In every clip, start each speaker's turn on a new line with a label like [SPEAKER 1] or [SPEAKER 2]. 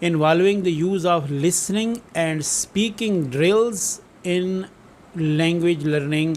[SPEAKER 1] involving the use of listening and speaking drills in language learning,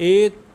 [SPEAKER 1] 1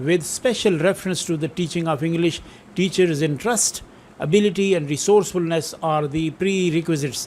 [SPEAKER 1] with special reference to the teaching of English, teachers' interest, ability and resourcefulness are the prerequisites।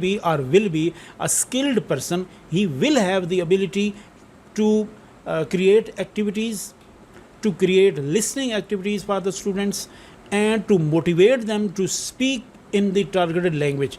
[SPEAKER 1] be or will be a skilled person. He will have the ability to create activities, to create listening activities for the students and to motivate them to speak in the targeted language।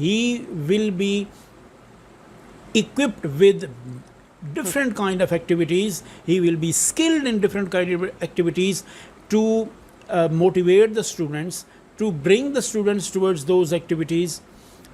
[SPEAKER 1] he will be equipped with different kind of activities, he will be skilled in different kind of activities to motivate the students, to bring the students towards those activities।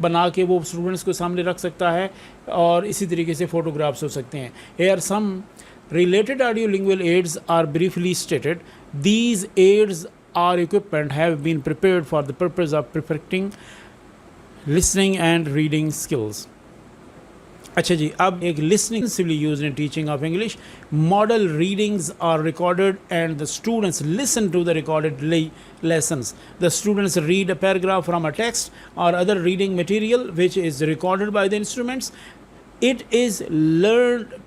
[SPEAKER 1] بنا کے وہ students کو سامنے رکھ سکتا ہے, اور اسی طریقے سے فوٹوگرافس ہو سکتے ہیں. Here some related audiolingual aids are briefly stated. These aids or equipment have been prepared for the purpose of perfecting listening and reading skills. اچھا جی, اب ایک listening extensively used in teaching of English. Model readings are recorded and the students listen to the recorded lessons. The students read a paragraph from a text or other reading material which is recorded by the instruments. It is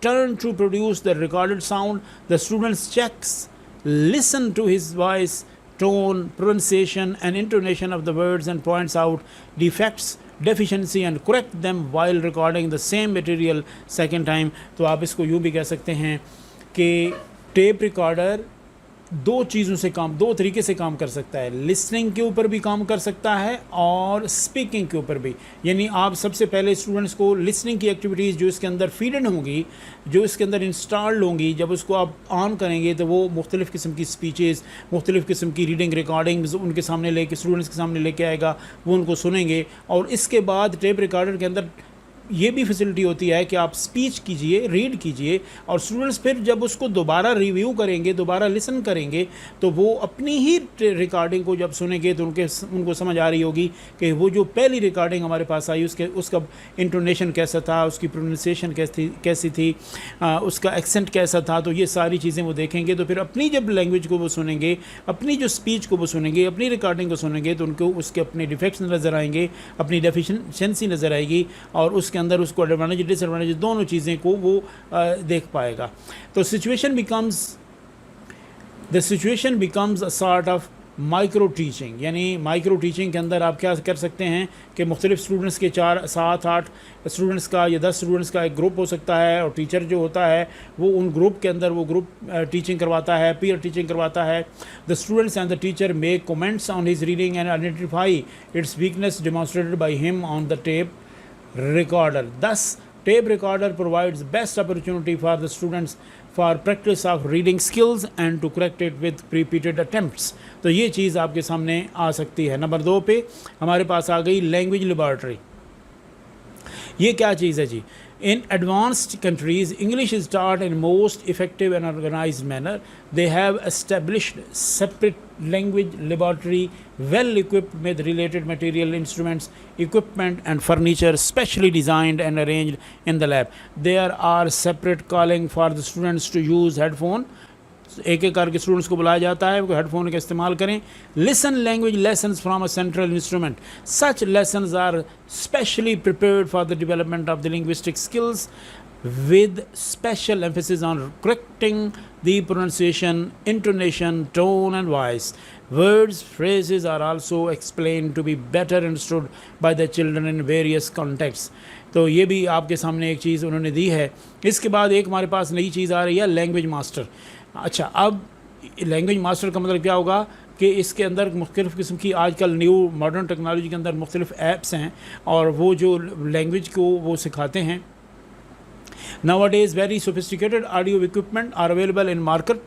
[SPEAKER 1] turned to produce the recorded sound. The students listen to his voice, tone, pronunciation and intonation of the words and points out defects, deficiency and correct them while recording the same material second time. تو آپ اس کو یوں بھی کہہ سکتے ہیں کہ tape recorder دو طریقے سے کام کر سکتا ہے. لسننگ کے اوپر بھی کام کر سکتا ہے اور اسپیکنگ کے اوپر بھی. یعنی آپ سب سے پہلے اسٹوڈنٹس کو لسننگ کی ایکٹیویٹیز جو اس کے اندر فیڈ ان ہوں گی, جو اس کے اندر انسٹالڈ ہوں گی, جب اس کو آپ آن کریں گے تو وہ مختلف قسم کی اسپیچز, مختلف قسم کی ریڈنگ ریکارڈنگز ان کے سامنے لے کے اسٹوڈنٹس کے سامنے لے کے آئے گا, وہ ان کو سنیں گے. اور اس کے بعد ٹیپ ریکارڈر کے اندر یہ بھی فیسلٹی ہوتی ہے کہ آپ اسپیچ کیجئے, ریڈ کیجئے, اور اسٹوڈنٹس پھر جب اس کو دوبارہ ریویو کریں گے, دوبارہ لسن کریں گے, تو وہ اپنی ہی ریکارڈنگ کو جب سنیں گے تو ان کو سمجھ آ رہی ہوگی کہ وہ جو پہلی ریکارڈنگ ہمارے پاس آئی اس کا انٹونیشن کیسا تھا, اس کی پروننسیشن کیسی تھی, اس کا ایکسنٹ کیسا تھا. تو یہ ساری چیزیں وہ دیکھیں گے. تو پھر اپنی جب لینگویج کو وہ سنیں گے, اپنی جو اسپیچ کو وہ سنیں گے, اپنی ریکارڈنگ کو سنیں گے, تو ان کو اس کے اپنے ڈیفیکٹس نظر آئیں گے, اپنی ڈیفیشنسی نظر آئے گی, اور اس کے اندر اس کو ایڈوانٹیج ڈس ایڈوانٹیج دونوں چیزیں کو وہ دیکھ پائے گا. تو situation becomes a sort of micro teaching. یعنی مائکرو ٹیچنگ کے اندر آپ کیا کر سکتے ہیں کہ مختلف اسٹوڈنٹس کے 4 7 8 اسٹوڈنٹس کا یا 10 اسٹوڈنٹس کا ایک گروپ ہو سکتا ہے, اور ٹیچر جو ہوتا ہے وہ ان گروپ کے اندر وہ گروپ ٹیچنگ کرواتا ہے, پیئر ٹیچنگ کرواتا ہے. The students and the teacher make comments on his reading and identify its weakness demonstrated by him on the tape recorder. Thus, tape recorder provides best opportunity for the students for practice of reading skills and to correct it with repeated attempts. تو یہ چیز آپ کے سامنے آ سکتی ہے. Number 2 پہ ہمارے پاس آ گئی لینگویج لیبارٹری. یہ کیا چیز ہے جی؟ In advanced countries, English is taught in most effective and organized manner. They have established separate language laboratory, well equipped with related material, instruments, equipment and furniture specially designed and arranged in the lab. There are separate calling for the students to use headphone. ایک کر کے students کو بلایا جاتا ہے وہ head phone کا استعمال کریں. Listen language lessons from a central instrument. Such lessons are specially prepared for the development of the linguistic skills with special emphasis on correcting the pronunciation, intonation, tone and voice. Words, phrases are also explained to be better understood by the children in various contexts. تو یہ بھی آپ کے سامنے ایک چیز انہوں نے دی ہے. اس کے بعد ایک ہمارے پاس نئی چیز آ رہی ہے لینگویج ماسٹر. اچھا, اب لینگویج ماسٹر کا مطلب کیا ہوگا کہ اس کے اندر مختلف قسم کی آج کل نیو ماڈرن ٹیکنالوجی کے اندر مختلف ایپس ہیں, اور وہ جو لینگویج کو وہ سکھاتے ہیں. Nowadays, very sophisticated audio equipment are available in market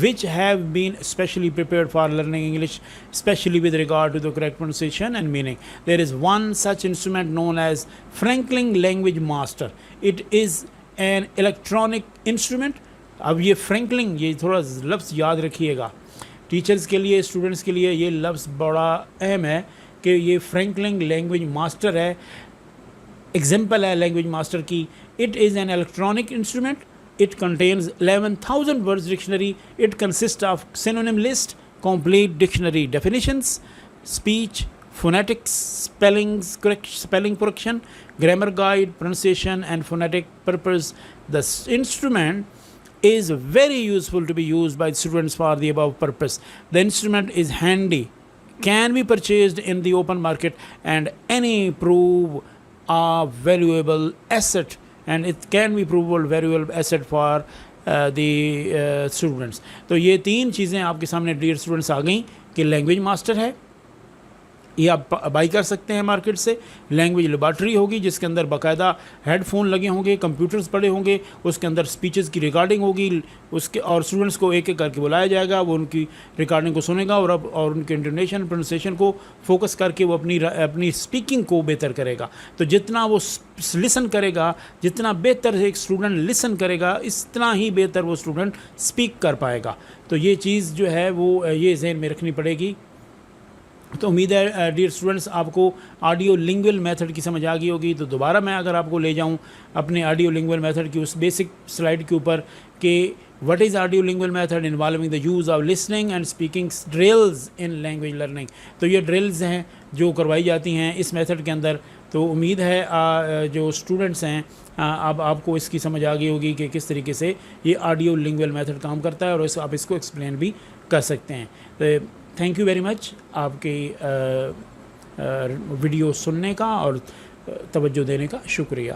[SPEAKER 1] which have been specially prepared for learning English, especially with regard to the correct pronunciation and meaning. There is one such instrument known as Franklin Language Master. It is an electronic instrument. اب یہ فرینکلنگ, یہ تھوڑا لفظ یاد رکھیے گا teachers کے لیے, students کے لیے یہ لفظ بڑا اہم ہے کہ یہ فرینکلنگ لینگویج ماسٹر ہے. ایگزامپل ہے لینگویج ماسٹر کی. It is an electronic instrument. It contains 11,000 words dictionary. It consists of synonym list, complete dictionary definitions, speech, phonetics, spelling correction, grammar guide, pronunciation and phonetic purpose. The instrument is very useful to be used by students for the above purpose. The instrument is handy, can be purchased in the open market, and any prove a valuable asset, and it can be provable valuable asset for the students. تو یہ 3 چیزیں آپ کے سامنے dear students آ گئیں کہ language master ہے, یہ آپ بائی کر سکتے ہیں مارکیٹ سے. لینگویج لیبارٹری ہوگی جس کے اندر باقاعدہ ہیڈ فون لگے ہوں گے, کمپیوٹرز پڑے ہوں گے, اس کے اندر سپیچز کی ریکارڈنگ ہوگی, اس کے اور اسٹوڈنٹس کو ایک ایک کر کے بلایا جائے گا, وہ ان کی ریکارڈنگ کو سنے گا اور ان کے انٹونیشن پروننسیشن کو فوکس کر کے وہ اپنی اسپیکنگ کو بہتر کرے گا. تو جتنا وہ لسن کرے گا, جتنا بہتر ایک اسٹوڈنٹ لسن کرے گا, اتنا ہی بہتر وہ اسٹوڈنٹ اسپیک کر پائے گا. تو یہ چیز جو ہے وہ یہ ذہن میں رکھنی پڑے گی. تو امید ہے ڈیئر اسٹوڈنٹس آپ کو آڈیو لنگول میتھڈ کی سمجھ آ گئی ہوگی. تو دوبارہ میں اگر آپ کو لے جاؤں اپنے آڈیو لنگول میتھڈ کی اس بیسک سلائڈ کے اوپر کہ what is audio lingual method involving the use of listening and speaking drills in language learning. تو یہ ڈرلز ہیں جو کروائی جاتی ہیں اس میتھڈ کے اندر. تو امید ہے جو اسٹوڈنٹس ہیں اب آپ کو اس کی سمجھ آ گئی ہوگی کہ کس طریقے سے یہ آڈیو لنگول میتھڈ کام کرتا ہے اور آپ اس کو ایکسپلین بھی کر سکتے ہیں. تھینک یو ویری مچ آپ کی ویڈیو سننے کا اور توجہ دینے کا شکریہ.